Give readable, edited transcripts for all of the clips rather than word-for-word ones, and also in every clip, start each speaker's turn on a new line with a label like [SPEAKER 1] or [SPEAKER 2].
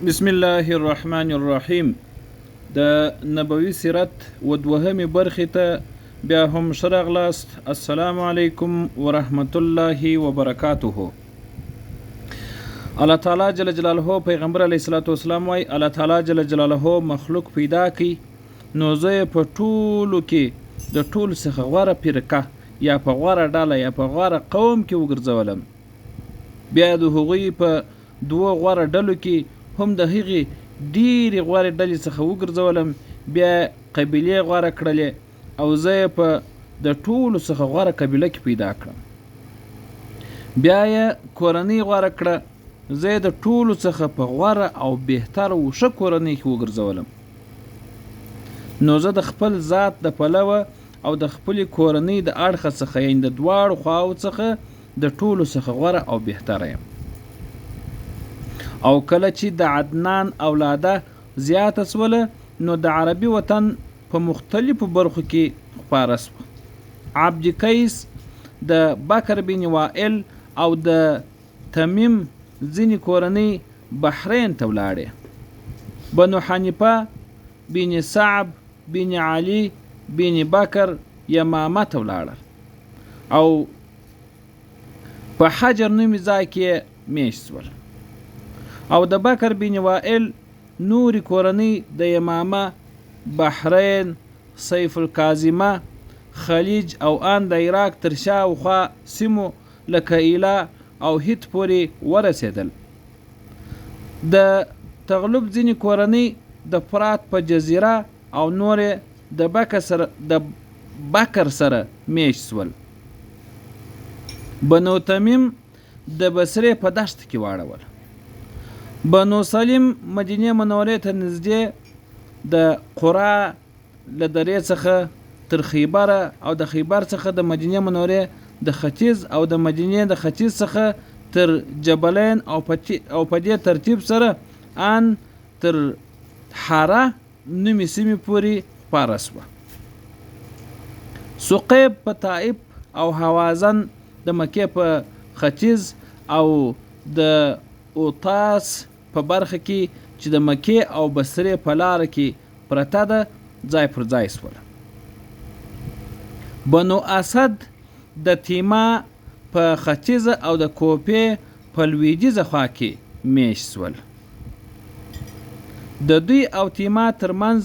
[SPEAKER 1] بسم الله الرحمن الرحیم. د نبوي سیرت و دوهمې برخې ته بیا هم ښه راغلاست. السلام علیکم ورحمت الله وبرکاته. الله تعالی جل جلاله پیغمبر علیه الصلاۃ والسلام وایي الله تعالی جل جلاله مخلوق پیدا کړي نو زه په ټولو کې د ټولو څخه غوره فرقه یا په غوره ډله یا په غوره قوم کې وګرځولم. بیا د هغوی په دوه غوره ډلو کې هم د هغې ډېرې غوره ډلې څخه وګرځولم. بیا قبیلې غوره کړلې او زه یې په د ټولو څخه غوره قبیله کې پیدا کړم. بیا یې کورنۍ غوره کړه، زه یې د ټولو څخه په غوره او بهتره و ښه کورنۍ کې وګرځولم. نو زه د خپل ذات د پلوه او د خپلې کورنۍ د اړخه څخه یعنې د دواړو خواو څخه د ټولو څخه غوره او بهتره یم. او کله چې د عدنان اولاده زیاته سوله نو د عربي وطن په مختلفو برخو کې خپاره سوه. عبد قیس د بکر بن وائل او د تمیم ځینې کورنۍ بحرین ته ولاړې. بنو حنیفه بن صعب بن علي بن بکر یمامه ته ولاړل او په حجر نومي ځای کې میشت سول. او د بکر بن وائل نوري کورنۍ د یمامه، بحرین، سیف الکاظمه، خلیج او ان د عراق تر شاوخوا سیمو لکه ایلا او هیت پورې ورسېدل. د تغلب ځینې کورنۍ د فرات په جزیره او نورې د بکر سره میشت سول. بنو تمیم د بصرې په دشت کې واړول. بنو سلیم مدینې منورې ته نږدې د قرا له درې څخه تر خیبره او د خیبر څخه د مدینې منورې د ختیځ او د مدینې د ختیځ څخه تر جبلین او په دې ترتیب سره ان تر حاره نومي سیمې پورې خپاره سوه. ثقیب په طائف او حوازن د مکې په ختیځ او د اوتاس په برخه کې چې د مکې او بصرې په لاره کې پرته ده ځای پر ځای سوله. بنو اسد د تیما په ختیځه او د کوپې په لویدیځه خوا کې میشت سول. د دوی او تیما ترمنځ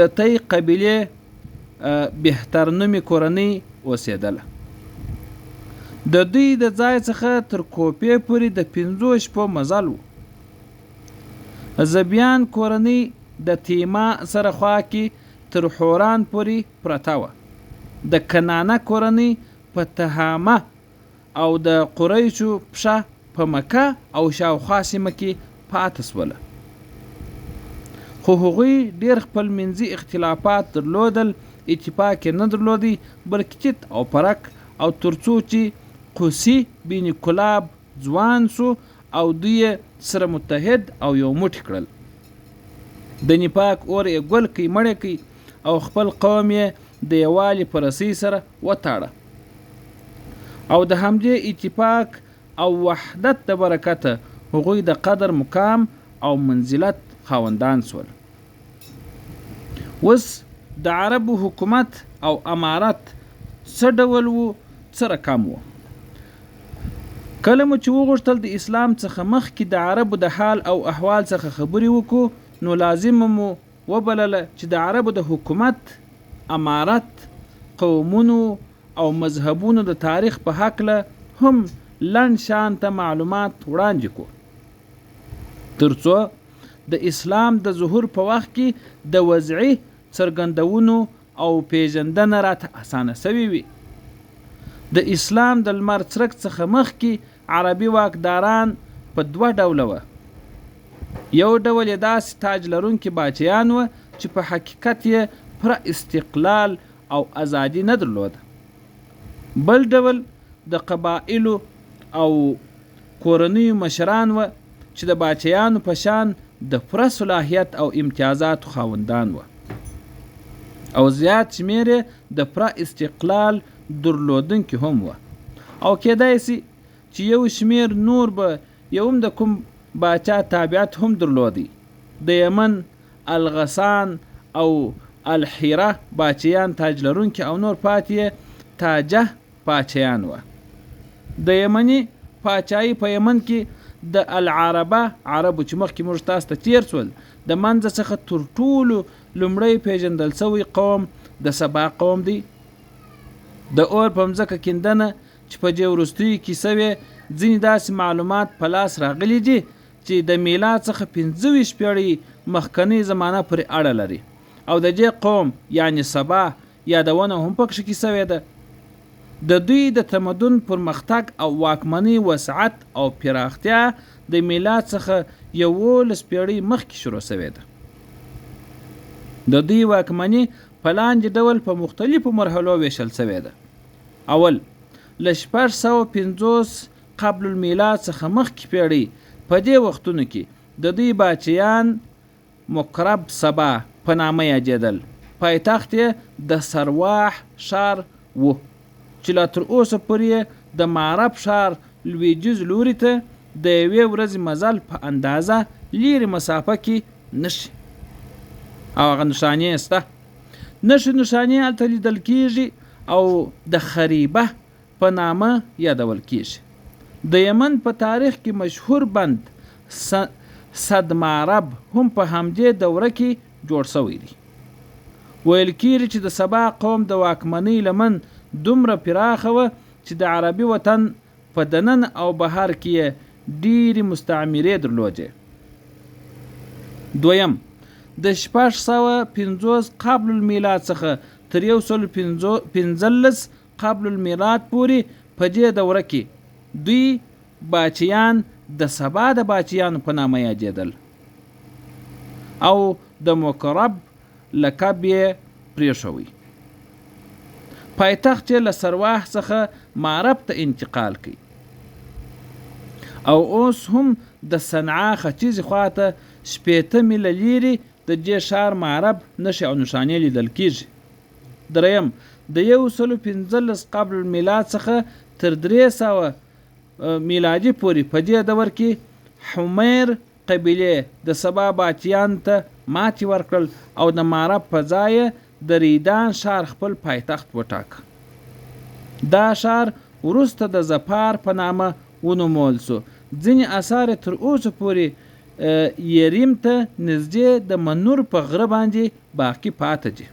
[SPEAKER 1] د تی قبیلې بهتر نومي کورنۍ اوسېدله. د دوی د ځای څخه تر کوپې پورې د 5 شپو مزل و. زبیان کورنۍ د تیما سره خوا کې تر حوران پورې پرته وه. د کنانه کورنۍ په تهامه او د قریشو پښه په مکه او شاوخوا سیمه کې پاته سوله. خو هغوی ډېر خپل منځي اختلافات درلودل، اتفاق نه درلودی بلکې چت او پرک. او ترڅو چې قوسی بن کلاب ځوان سو او دوی سره متحد او یو موټی کړل. د نفاق اور یې ګل کړي مړی کړي او خپل قوم یې د یووالي په رسۍ سره وتاړه. او د همدې اتفاق او وحدت د برکته هغوی د قدر، مقام او منزلت خاوندان سول. اوس د عربو حکومت او امارت څه ډول و، څه رقم و. کله مو چې وغوښتل د اسلام څخه مخکې د عربو د حال او احوال څخه خبرې وکړو نو لازم مو وبلله چې د عربو د حکومت، امارت، قومونو او مذهبونو د تاریخ په هکله هم لنډ شانته معلومات وړاندې کړو ترڅو د اسلام د ظهور په وخت کې د وضعي څرګندونو او پیژندنه راته اسانه سوي وي. د اسلام د لمر څرک څخه مخکې عربي واکداران په 2 ډوله وه. یو ډول یې داسې تاج لرونکي باچیان وه چې په حقیقت یې پر استقلال او ازادي نه درلوده. بل ډول د قبایلو او کورنیو مشران وه چې د باچیانو په شان د پوره صلاحیت او امتیازاتو خاوندان وه او زیات شمیر د پوره استقلال درلودونکي هم وه. او کېدای سي چې یو شمیر نور به یو هم د کوم باچا تابعیت هم درلودي. د یمن الغسان او الحیره باچیان تاج لرونکي او نور پاتې تاجه پاچیان و. د یمني پاچایي په یمن کې د العربه عربو چې مخکې موږ تاسو ته تیر سول د منځ څخه تر ټولو لومړی پیژندل شوی قوم د سبا قوم دی. د اور په مځکه کیندنه چې په دې وروستیو کې سوی ځینې داسې معلومات په لاس راغلي دي چې د میلاد څخه 25 پیړۍ مخکنی زمانه پورې اړه لري او د دې قوم یعنی سبا یادونه هم پکښې کې سوې ده. د دوی د تمدن پرمختګ او واکمنۍ وسعت او پراختیا د میلاد څخه 11 پیړۍ مخکې شروع شوې ده. د دوی واکمنۍ په لاندې ډول په مختلفو مرحلو ویشل شوې ده. اول له 650 قبل المیلاد څخه مخکې پیړۍ په دې وختونو کې د دوی باچیان مقرب سبا په نامه یادېدل. پایتخت یې د سرواح شار و چې لا تر اوسه پورې د معرب شار لویدیځ لوري ته د یوې ورځې مزل په اندازه لیرې مسافه کې نشي او هغه نښانې شته. نښانې هلته لیدل کېږي او د خریبه په نامه یادول کېږي. د یمن په تاریخ کې مشهور بند صد معرب هم په همدې دوره کې جوړ شوی دی. ویل کېږي چې د سبا قوم د واکمنۍ لمن دومره پراخه وه چې د عربي وطن په دنن او بهر کې ډېرې مستعمرې درلودې. دویم د 650 قبل المیلاد څخه تر 115 قبل المیلاد پورې په دې دوره کې دوی باچیان د سبا د باچیانو په نامه یادېدل او د مقرب لقب یې پرېښوی. پایتخت یې له سرواح څخه معرب ته انتقال کړي او اوس هم د صنعا ختیځې خواته 80 میله لیرې د دې ښار معرب نښې او نښانې لیدل کېږي. دریم د 115 قبل المیلاد څخه تر 300 میلادي پورې په دې دور کې حمیر قبیلې د سبا باچیان ته ماتې ورکړل او د معرب په ځای د ریدان ښار خپل پایتخت وټاکه. دا ښار وروسته د زپار په نامه ونومول شو. ځینې اثار تر اوسه پورې یریم ته نږدې د منور په غره باندې باقي پاته دي.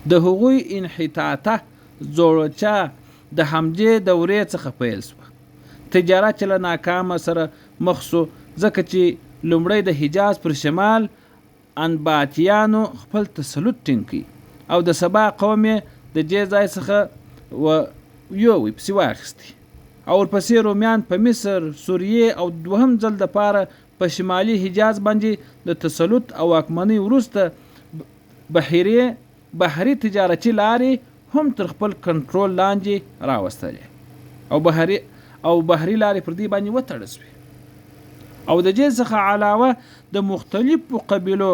[SPEAKER 1] د هغوی انحطاطه زوړچا د همدې دورې څخه پیل شوه. تجارت له ناکامه سره مخ شو ځکه چې لومړی د حجاز پر شمال انباتیانو خپل تسلط ټینګ کړي او د سبا قوم یې د دې ځای څخه یووی پسې واخیستی او ورپسې رومیان په مصر، سوریې او دوهم ځل دپاره په شمالي حجاز باندې د تسلط او واکمنۍ وروسته بحري تجارتي لارې هم تر خپل کنټرول لاندې راوستلې او بحري لارې پر دې باندې وتړل شوې. او د دې څخه علاوه د مختلفو قبیلو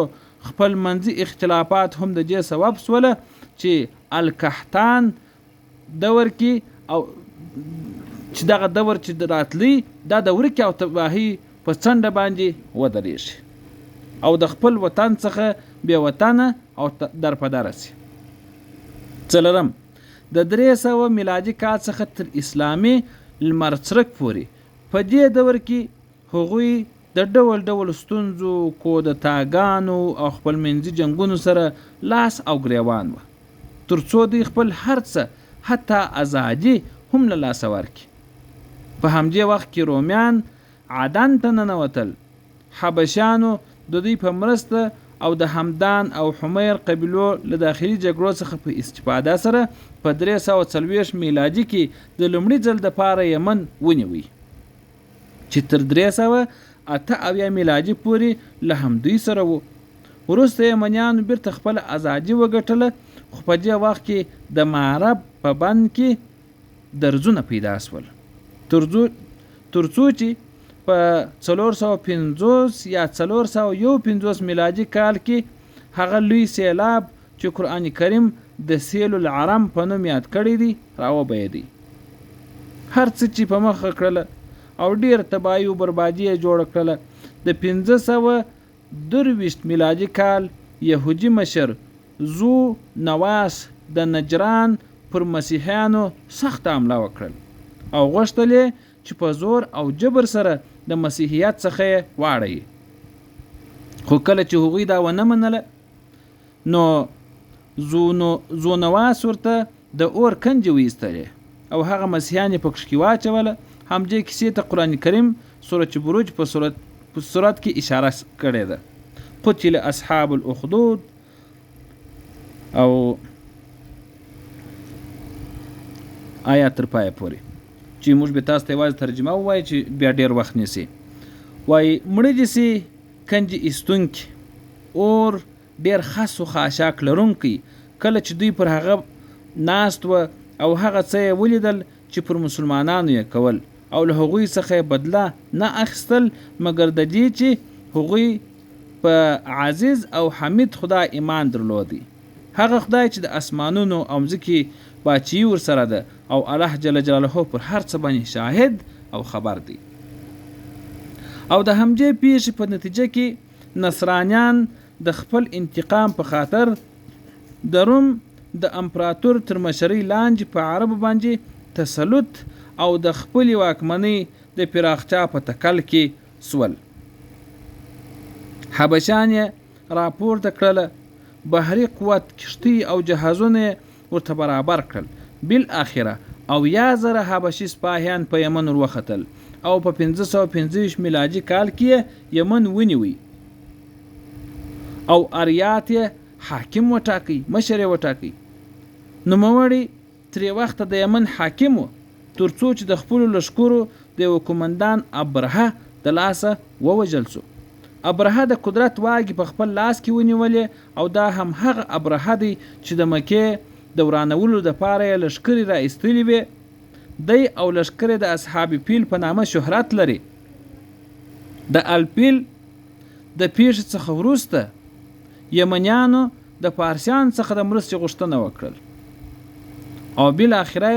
[SPEAKER 1] خپل منځي اختلافات هم د دې سبب سوله چې الکحتان دور کې او چې دغه دور چې راتلی دا دور کې او تباهي په څنډه باندې ودرېږي او د خپل وطن څخه بې وطنه او درپدره شي. څلورم د 300 میلادي کال څخه تر اسلامي لمرڅرک پورې په دې دور کې هغوی د ډول ډول ستونزو، کودتاګانو او خپل منځي جنګونو سره لاس او ګریوان و تر څو دوی خپل هر څه حتی ازادي هم له لاسه ورکړي. په همدې وخت کې رومیان عدن ته ننوتل. حبشیانو د دوی په مرسته او د همدان او حمیر قبیلو له داخلي جګړو څخه په استفاده سره په 340 میلادي کې د لومړي ځل دپاره یمن ونیوی چې تر 308 میلادي پورې له همدوی سره وو. وروسته یمنیانو بیرته خپل ازادي وګټله خو په دې وخت کې د معرب په بند کې درزونه پیدا شول تر څو چې په 450 یا 451 میلادي کال کې هغه لوی سیلاب چې قرآن کریم د سیل العرم په نوم یاد کړی دی راوبهیدی. هر څه چې په مخه کړله او ډیر تباہي او بربادي یې جوړ کړله. د 1523 میلادي کال یهودي مشر زو نواس د نجران پر مسیحیانو سخت حمله وکړل او غوښتل چې په زور او جبر سره د مسیحیت څخه واړوي. خو کله چې هغوی دا ونه منله نو زو نواس ورته د اور کنجې ویستلې او هغه مسیحیان یې په کښ کې واچوله. همدې کیسې ته قرآن کریم سورة بروج په صورت کې اشاره کړې ده. قتل اصحاب الاخدود او آیات تر پایه پورې چې موږ به تاسو ته یوازې ترجمه ووایو چې بیا ډېر وخت نیسي. وایي مړه دې سي کنجې ایستونکي اور ډېر خاص و خاشاک لرونکی کله چې دوی پر هغه ناست و او هغه څه یې ولیدل چې پر مسلمانانو یې کول او له هغوی څخه بدله نه اخیستل مګر د دې چې هغوی په عزیز او حمید خدای ایمان درلودی. هغه خدای چې د اسمانونو او مځکې باچی ورسره ده او الله جل جلاله پر هر څه باندې شاهد او خبر دی. او د همدې پیښې په نتیجه کې نصرانیان د خپل انتقام په خاطر د روم د امپراتور تر مشرۍ لاندې په عربو باندې تسلط او د خپل واکمنۍ د پراختیا په تکل کې سول. حبشان یې راپورته کړله، بحري قوت کشتۍ او جهازونه ورته برابر کړل. بالاخره 1000 حبشي سپاهیان په یمن وروختل او په 1525 میلادي کال کې یمن ونیوی او اریات حاکم وټاکی، مشر وټاکی. نوموړی تر وخت د یمن حاکم و ترڅو چې د خپل لشکرو د کومندان ابرهه د لاسه ووجل سو. ابرهه د قدرت واګي په خپل لاس کې ونیولې او دا هم هغه ابرهه دی چې د مکې د ورانولو د پاره لشکري را ایستلی وي. دی او لشکري د اصحاب پیل په نامه شهرت لري. د الپیل د پیښې څخه وروسته یمنیانو د پارسیان څخه د مرستې غوښتنه وکړل او بالاخره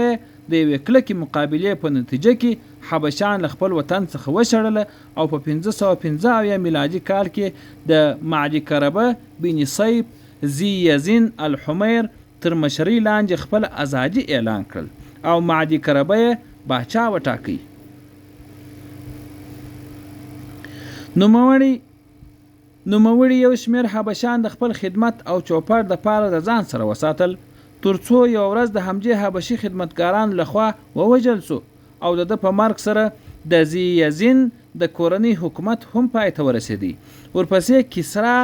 [SPEAKER 1] د یوې کلکې مقابلې په نتیجه کې حبشان له خپل وطن څخه وشړله او په 1515 میلادي کال کې د معدي کربه بن صیب زی یزین الحمیر تر مشرۍ لاندې خپل ازادي اعلان کړل او معدي کربه باچا وټاکی. نوموړي یو شمېر حبشان د خپل خدمت او چوپړ د پاره د ځان سره وساتل ترڅو یو ورځ د همدې حبشي خدمتګارانو لخوا ووجل سو او د په مرګ سره د زی یزین د کورنۍ حکومت هم پای ته ورسېدی. ورپسې کسرا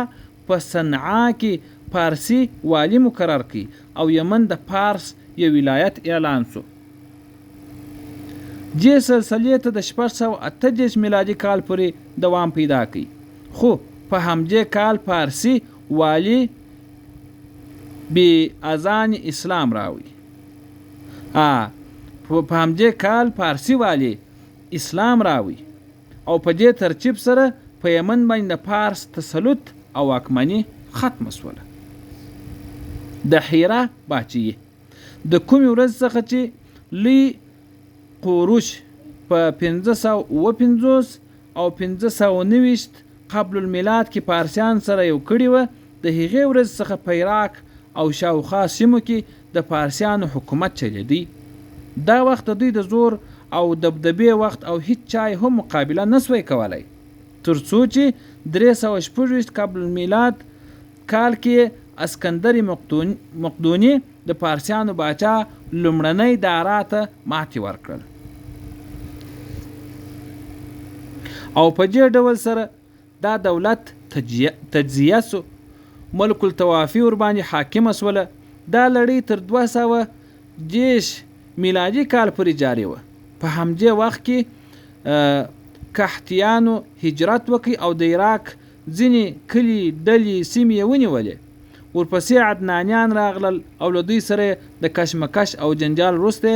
[SPEAKER 1] په صنعا کې پارسی والی مقرر کی او یمن د پارس یو ولایت اعلان سو. دې سلسلې ته د 638 میلادي کال پورې دوام پیدا کی. خو په همدې کال پارسی والی بی اذان اسلام راوی. په همدې کال پارسی والی اسلام راوی او په دې ترتیب سره په یمن باندې پارس تسلط او واکمني ختم شوله. د حیره باچی د کوم ورځ څخه چې لی قوروش په 1550 او 1590 قبل المیلاد کې پارسیان سره یو کړي و. د هغې ورځ څخه په عراق او شاوخوا سیمو کې د پارسیانو حکومت چلیدي. دا وخت دوی د زور او دبدبې وخت او هیڅ چای هم مقابله نسوي کولای ترڅو چې 316 قبل المیلاد کال کې اسکندر مقدوني د پارسیانو باچا لومړنۍ دارا ته ماتې ورکړل او په دې ډول سره دا دولت تجزیه سو. ملک التوافی ور باندې حاکم اسوله. دا لړۍ تر 210 میلادي کال پورې جاری و. په همدې وخت کې کحتیانو هجرت وکړي او د عراق ځینې کلي ډلې سیمې ونیولې. ورپسې عدنانیان راغلل او له دوی سره د کشمکش او جنجال وروسته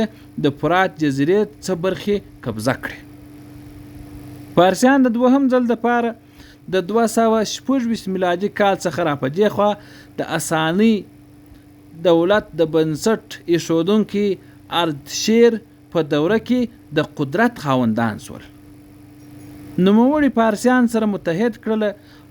[SPEAKER 1] د فرات جزیرې څه برخې قبضه کړې. پارسیان د دوهم ځل دپاره د 226 میلادي کال څخه را په دې خوا د اساني دولت د بنسټ ایښودونکي اردشیر په دوره کې د قدرت خاوندان شول. نوموړي پارسیان سره متحد کړل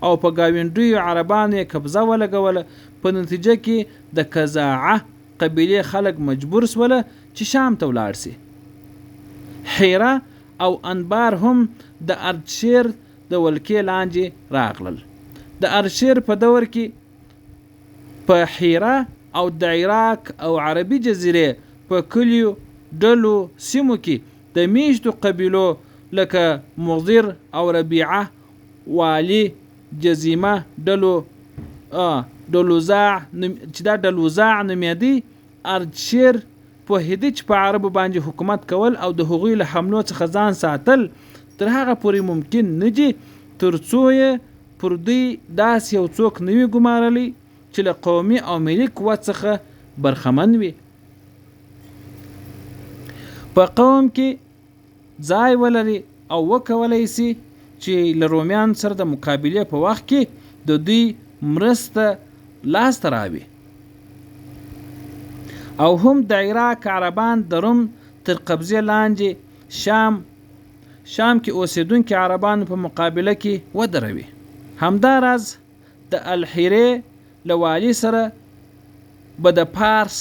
[SPEAKER 1] او په گاونډیو عربانو یې قبضه ولګوله. په نتیجه کې د کزاعه قبیلې خلک مجبور سول چې شام ته ولاړ سي. حیره او انبار هم د اردشیر د ولکې لاندې راغلل. د اردشیر په دور کې په حیره او د عراق او عربي جزیرې په کلیو ډلو سیمو کې د میشتو قبیلو لکه مغذر او ربیعه والی جزیمه ډلوزاع چې دا ډلوزاع نومېدی اردشیر پوهېده چې په عربو باندې حکومت کول او د هغوی له حملو څخه ځان ساتل تر هغه پورې ممکن نه دي تر څو یې پر دوی داسې یو څوک نه وي ګمارلی چې له قومي او ملي قوت څخه برخمن وي. په قوم کې ځای ولري او وکولی سي چې له رومیان سره د مقابلې په وخت کې د دوی مرسته لاسته راوي. او هم د عراق عربان د روم تر قبضې لاندې شام کې اوسیدونکي عربانو په مقابله کې ودروي. همداراز د الحیرې له والي سره به د پارس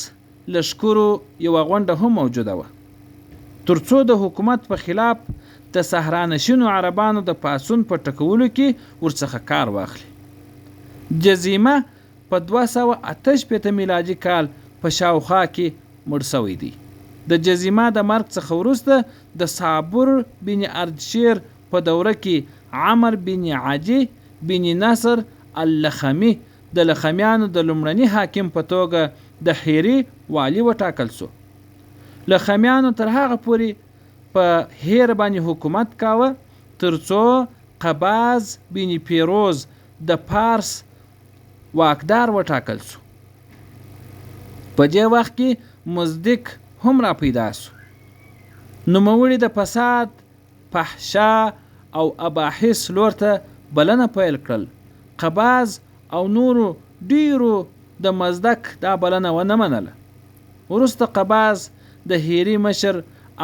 [SPEAKER 1] لشکرو یوه غونډه هم موجوده وه ترڅو د حکومت په خلاف د صحرانشینو عربانو د پاڅون په ټکولو کې ورڅخه کار واخلي. جزیمه په 258 میلادي کال په شاوخوا کې مړ شوی دی. د جزیمه د مرګ څخه وروسته د صابر بن اردشیر په دوره کې عمر بن عدي بن نصر اللخمی د لخمیانو د لومړني حاکم په توګه د حیري والی وټاکل شو. لخمیانو تر هغه پورې په هیر باندې حکومت کاوه ترڅو قباز بن پیروز د پارس واکدار وټاکل شو. په دې وخت کې مزدک هم را پیدا شو. نوموړي د فساد، فحشا او اباحث لور ته بلنه پیل کړل. قباز او نورو ډیرو د مزدک دا بلنه ونه منله. وروسته قباز د هیري مشر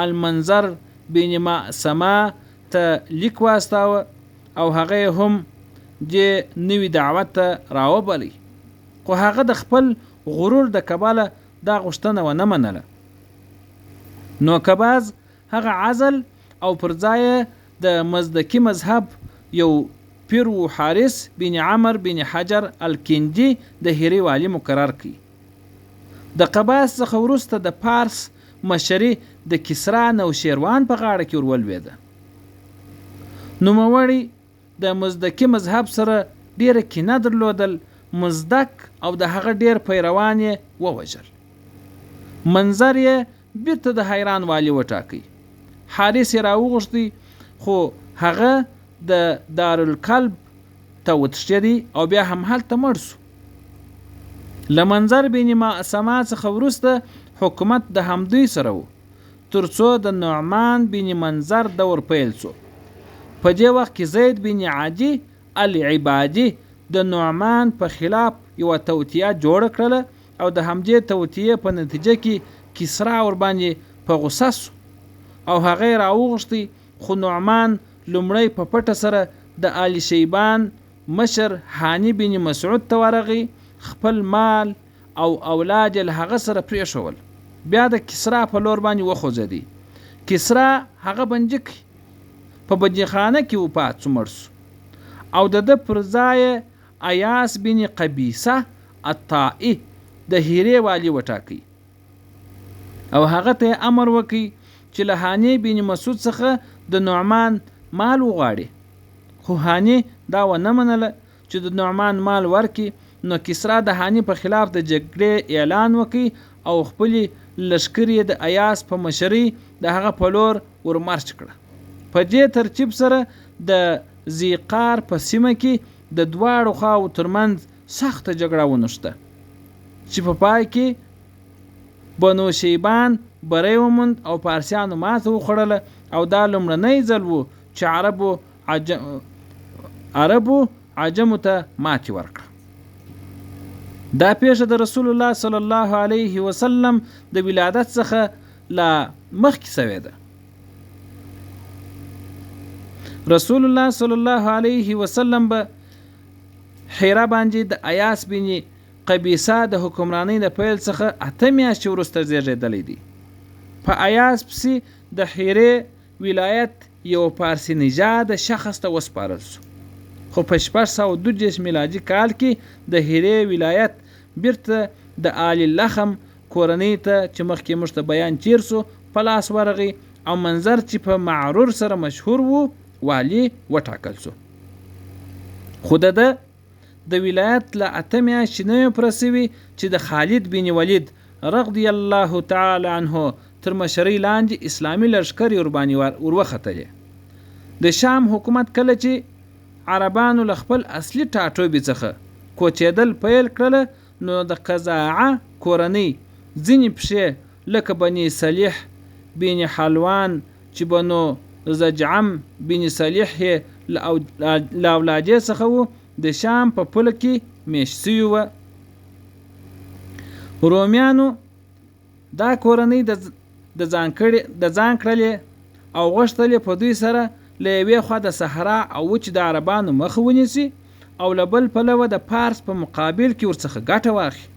[SPEAKER 1] المنظر بن معصمه ته لیک واستاوه او هغه هم د نوي دعوت ته راوبلی، خو هغه د خپل غرور د کبله دا غوښتنه ونه منله. نو قباز هغه عزل او پر ځای د مزدکی مذهب یو پیر و حارث بن عمر بن حجر الکندی د هیري والی مقرر کړي. د قباس څخه وروسته د پارس مشري د کسرا نوشیروان په غاړه کې ورولوېده. نوموړي د مزدکی مذهب سره ډیره کینه درلودل. مزدک او د هغه ډیر پیروان یې ووژل. منظر یې بیرته د حیران والی وټاکی. حارث یې راوغوښتی خو هغه د دارالکلب ته وتښتېدی او بیا هم هلته مړ شو. له منظر بن معصمه څخه وروسته حکومت د همدوی سره و ترڅو د نعمان بن منظر دور پیل شو. په دې وخت کې زید بن عدي العبادي د نعمان په خلاف یو توطیه جوړ کړله او د همدې توطیه په نتیجه کې کسرا ور باندې په غوسه شو او هغه راوغوښتی. خو نعمان لومړی په پټه سره د آل شیبان مشر هانی بن مسعود ته ورغی، خپل مال او اولاد له هغه سره پریښول، بیا د کسرا په لور باندې وخوځېدی. کسرا هغه بنجک په بندیخانه کې وپات شو، مړ شو او د پر ځای ایاس بن قبیصه الطائي د هیري والی وټاکی او هغه ته امر وکي چې له هانی بن مسعود څخه د نعمان مال وغواړي. خو هانی دا ونه منله چې د نعمان مال ورکي. نو کسرا د هانی په خلاف د جګړې اعلان وکي او خپل لشکري د ایاس په مشري د هغه په لور ورمارچ کړه. په دې ترتیب سره د زیقار په سیمه کې د دواړو خواو ترمنځ سخته جګړه ونښته چې په پای کې بنو شیبان بری وموند او پارسیانو ماته وخوړله او دا لومړنی ځل و چې عربو عجمو ته ماتې ورکړه. دا پیښه د رسول الله صلی الله علیه وسلم د ولادت څخه لا مخکې شوې ده. رسول الله صلی الله علیه وسلم به حیره باندې د ایاس بن قبیصه د حکمرانی د پیل څخه 8 میاشتې وروسته زیږیدلی دی. په ایاس پسې د حیره ولایت یو پارسی نژاد شخص ته وسپارل شو، خو په 632 میلادي کال کې د حیره ولایت بیرته د آل لخم کورنۍ ته چې مخکې موږ ته بیان تیر سو په لاس ورغی او منظر چې په معرور سره مشهور وو والی وټاکل شو. خو د ولایت له 8 میاشتې نه پرسوي چې د خالد بن ولید رضی الله تعالی عنه تر مشرۍ لاندې اسلامي لښکر ورباندې وروختلې. د شام حکومت کله چې عربانو له خپل اصلي ټاټوبي څخه کوچېدل پیل کړل نو د قزاعه کورنۍ ځینې پښې لکه بني صلیح بن حلوان چې بنو زجعم بن صلیح له اولادې څخه وو د شام په پوله کې میشت شوي وه. رومیانو دا کورنۍ د ځان کړلې او غوښتل په دوی سره له یوې خوا د صحرا او وچ د عربانو مخه ونیسي او له بل پلوه د پارس په مقابل کې ورڅخه ګټه واخلي.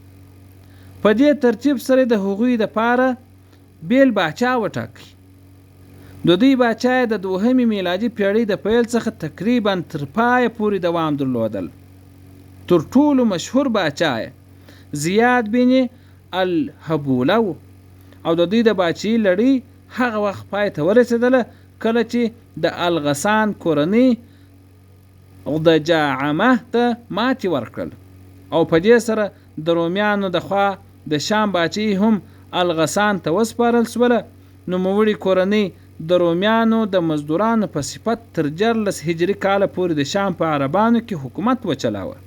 [SPEAKER 1] په دې ترتیب سره د هغوی دپاره بیل باچا وټاکي. د دوی باچا د 2 میلادي پیړۍ د پیل څخه تقریبا تر پایه پورې دوام درلودل. تر ټولو مشهور باچا زیاد بن الحبوله او د دوی د باچي لړۍ هغه وخت پای ته ورسېدله کله چې د الغسان کورنۍ د جاعمه ته ماتې ورکړل او په دې سره د رومیانو د خوا د شام باچي هم الغسان ته وسپارل شوله. نوموړي کورنۍ د رومیانو د مزدورانو په صفت تر 14 هجري کاله پورې د شام په عربانو کې حکومت وچلاوه.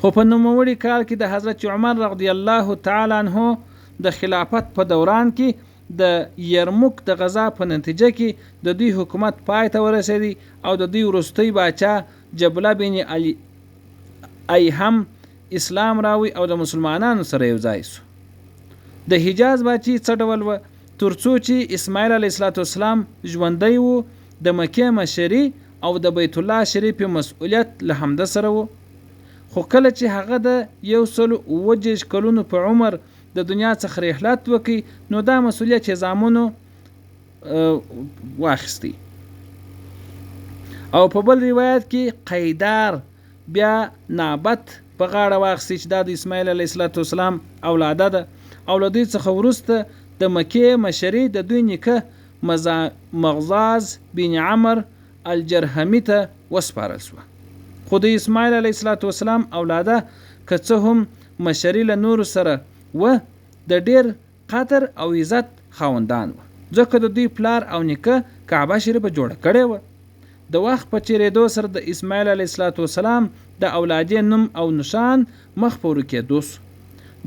[SPEAKER 1] خو په نوموړي کال کې د حضرت عمر رضی الله تعالی عنه د خلافت په دوران کې د یرموک د غزا په نتیجه کې د دوی حکومت پای ته ورسېدی او د دوی وروستی باچا جبله بن علی ایهم اسلام راوي او د مسلمانانو سره یو ځای شو. د حجاز باچي څه ډول و؟ ترڅو چې اسماعیل علیه السلام ژوندی وو د مکې مشري او د بیت الله شریف مسؤلیت له همده سره وو. خو کله چې هغه د 120 کلونو په عمر د دنیا څخه رحلت وکړي نو دا مسؤلیت چې زامنو واخیستی. او په بل روایت کې قیدار بیا نابت په غاړه واخیستی چې دا د اسماعیل علیه السلام اولاده ده او له دوی څخه وروسته د مکې مشري د دوی نیکه مغزاز بن عمر الجرهمي ته وسپارل شوه. خو د اسماعیل علیه السلام اولاده که څه هم مشري له نورو سره و د ډیر قدر او عزت خاوندان و ځکه د دوی پلار او نیکه کعبه شریفه جوړه کړې وه. د وخت په تېرېدو سره د اسماعیل علیه السلام د اولادې نوم او نشان مخ په ورکېدو سو.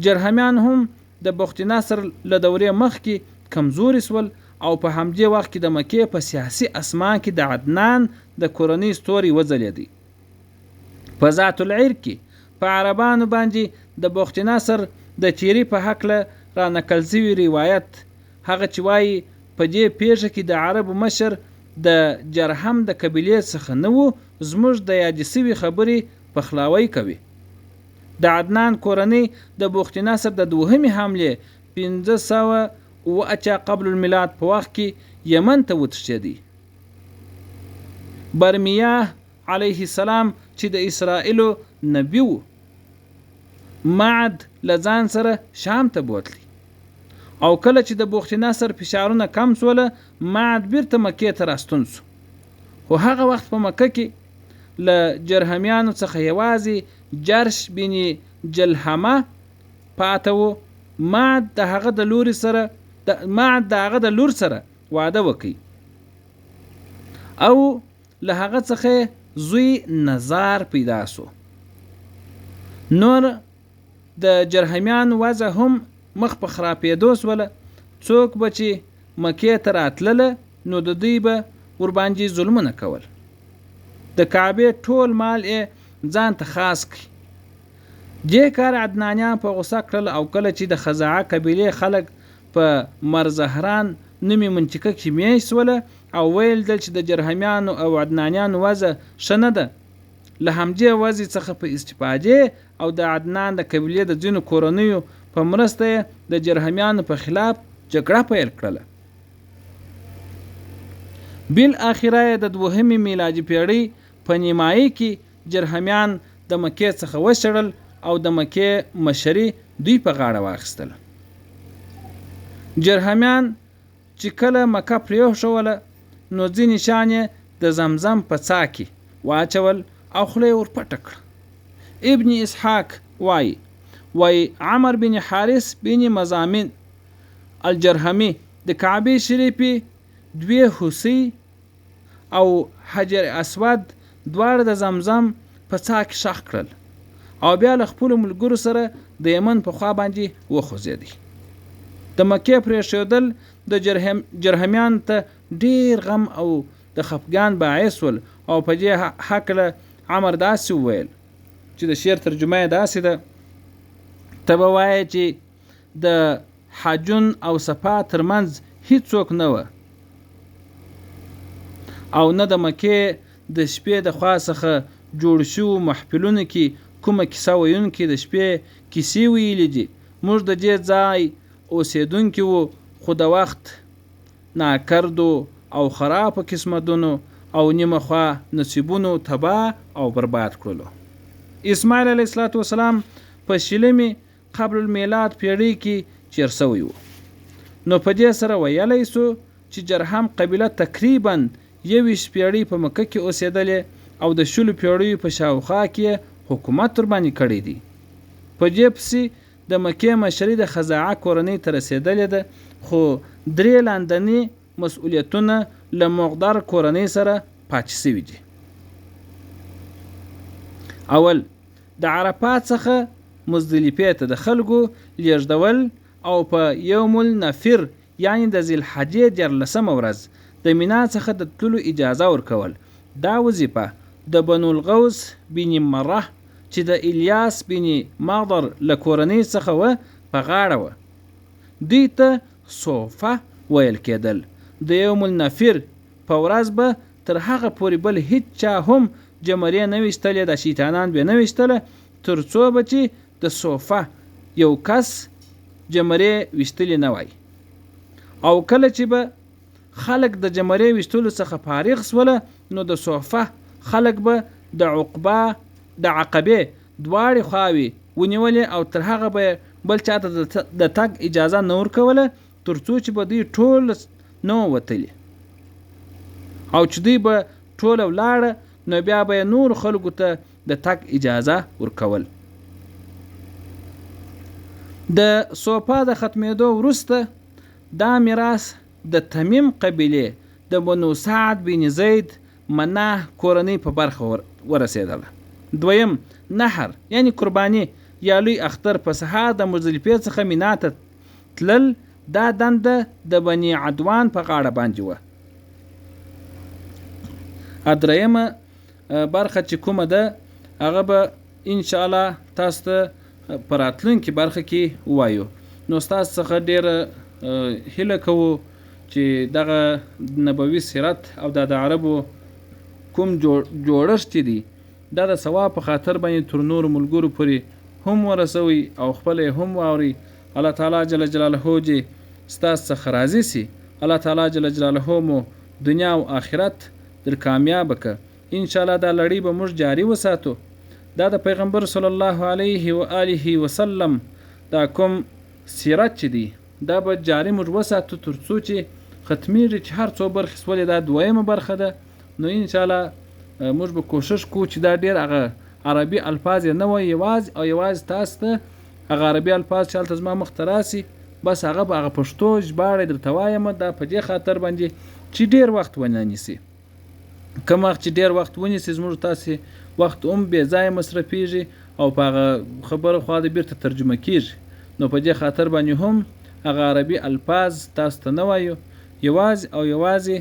[SPEAKER 1] جرهمیان هم د بخت نصر له دورې مخکې کمزوري سول او په همدې وخت کې د مکې په سیاسي اسمان کې د عدنان د کورنۍ ستوري وځلېدی. په ذات العیر کې په عربانو باندې د بخت نصر د تیری په هکله را نقل شوی روایت هغه چې وایي په دې پیښه کې د عربو مشر د جرهم د قبیلې څخه نه و زموږ د یادې شوي خبرې پخلاوی کوي. د عدنان کورنۍ د بخت نصر د 2مې حملې 508 قبل الميلاد په وخت کې یمن ته وتښتېدی. برمیاه علیه السلام چې د اسرائیلو نبی و معد لځان سره شام ته بوتلی او کله چې د بخت نصر فشارونه کم سوله معد بیرته مکې ته راستون سو. خو هغه وخت په مکه کې له جرهمیانو څخه یوازې جرش بن جلحمه پاته و. معد د هغه د لور سره واده وکړي او له هغه څخه زوی نزار پیدا سو. نور د جرهمیان وضع هم مخ په خرابېدو سوله. څوک به چې مکې ته راتلله نو د دوی به ورباندې ظلمونه کول. د کعبې ټول مال یې ځان ته خاص کړي. دې کار عدنانیان په غوسه کړل او کله چې د خزاعه قبیلې خلک په مرزهران نومي منطقه کې میشت سوله او ویل دل چې د جرهمیانو او عدنانیانو وضع ښه نه ده. له همدې وضع څخه په استفادې او د عدنان د قبیلې د ځینو کورنیو په مرسته یې د جرهمیانو په خلاف جګړه پیل کړله. بالاخره یې د 2مې میلادي پیړۍ په نیمایي کې جرهمیان د مکې څخه وشړل او د مکې مشري دوی په غاړه واخیستله. جرهمیان چې کله مکه پرېښوله نو ځینې شیان یې د زمزم په څاه کې واچول او خوله یې ورپټه کړه. ابن اسحاق وایي عمر بن حارث بن مزامن الجرهمي د کعبې شریفې 2 هوسۍ او حجر اسود دواړه د زمزم په څاه کې ښخ کړل او بیا له خپلو ملګرو سره د یمن په خوا باندې وخوځېدی. د مکې پرېښودل د جرهمیانو ته ډیر غم او د خفګان باعث ول او په دې هکله عمر داسې وویل چې د شعر ترجمه یې داسې ده: ته به وایې چې د حجون او صفا ترمنځ هیڅوک نه وه او نه د مکې د شپې د خوا څخه جوړ شوو محفلونو کې کومه کیسه ویونکي د شپې کیسې ویلي دي. موږ د دې ځای اوسېدونکي وو خو د وخت ناکردو او خرابو قسمتونو او نیمه خوا نصیبونو تباه او برباد کړلو. اسماعیل علیه السلام په 20 قبل المیلاد پیړۍ کې چیر شوی و. نو په دې سره ویلی سو چې جرهم قبیله تقریبا 21 پیړۍ په مکه کې اوسېدلې او د 20 پیړیو په شاوخوا کې حکومت تر باندې کړی دی. په دې پسې د مکې مشري د خزاعه کورنۍ ته رسېدلې ده خو 3 لاندني مسؤلیتونه له مقدار کورنۍ سره پاتې شوي دي. اول د عرفات څخه مزدلفې ته د خلکو لیږدول او په یوم النفر یعنی د ذوالحجې 14مه ورځ د مینا څخه د تللو اجازه ورکول. دا وظیفه د بنو الغوث بن مره چې د الیاس بن مغدر له کورنۍ څخه و په غاړه وه. دوی ته صوفه ویل کېدل. د یوم النفر په ورځ به تر هغه پورې بل هیڅ چا هم جمرې نه ویشتلې، د شیطانان به نه ویشتله تر څو به چې د صوفه یو کس جمرې ویشتلې نه وای. او کله چې به خلک د جمرې ویشتلو څخه فارغ سوله نو د صوفه خلک به د عقبې دواړې خواوې ونیولې او تر هغه به بل چاته د تګ اجازه نه ورکوله تر څو چې به دوی ټول نه وتلی او چې دوی به ټوله ولاړه نو بیا به نور خلکو ته د تګ اجازه ورکول. د صوفه د ختمېدو وروسته دا میراث د تمیم قبیلې د بنو سعد بن زید مناه کورنۍ په برخه ورسېدله. دویم نحر یعنی قربانی یا لوی اختر په سهار د مزدلفې څخه مینا ته تلل دا دنده د بني عدوان په غاړه باندې وه. درېیمه برخه چې کومه ده هغه به ان شاء الله تاسو ته په راتلونکي برخه کې ووایو. نو ستاسو څخه ډېره هیله کوو چې دغه نبوي سیرت او د عربو کوم جوړښت دی دا د ثواب په خاطر باندې تر نورو ملګرو پورې هم ورسوي او خپل هم واوري. الله تعالی جل جلاله دې ستاسو څخه راضي سي. الله تعالی جل جلاله مو دنیا او آخرت در کامیاب که. ان شاء الله دا لړۍ به موږ جاری وساتو. دا د پیغمبر صلی الله علیه و آله وسلم دا کوم سیرت چې دی دا به جاری موږ وساتو تر څو چې ختمیږي چې هر څو برخې سولې دا 2مه برخه ده. نو ان شاء الله موږ به کوشش کوو چې دا ډیر هغه عربي الفاظ نه وي یوازې تاسو ته هغه عربي الفاظ چې هلته زما مخ ته راسي بس هغه به هغه پښتو ژباړه درته وایم. دا په دې خاطر باندې چې ډیر وخت ونه نیسي. کوم وخت چې ډیر وخت ونیسي زموږ تاسې وخت هم بې ځایه مصرفیږي او په هغه خبره خوا د بیرته ترجمه کیږي. نو په دې خاطر باندې هم هغه عربي الفاظ تاسو ته نه وایو، یوازې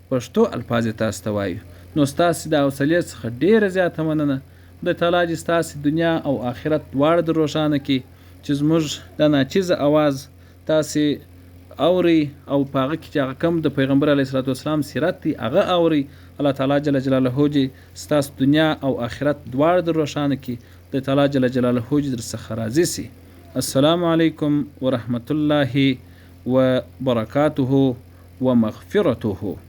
[SPEAKER 1] پښتو الفاظ تاسو ته وایو. نو ستاسې د حوصلې څخه ډیره زیاته مننه. د تعالی دې ستاسې دنیا او آخرت دواړه در روښانه کړي چې زموږ د ناچیزه اواز تاسې اوري او په هغه کې چې هغه کوم د پیغمبر علیه الصلاۃ والسلام سیرت دی هغه اوري، الله تعالی جل جلاله دې ستاسو دنیا او آخرت دواړه در روښانه کړي، د تعالی جل جلاله دې در څخه راضي سي. السلام علیکم ورحمة الله وبرکاته ومغفرته.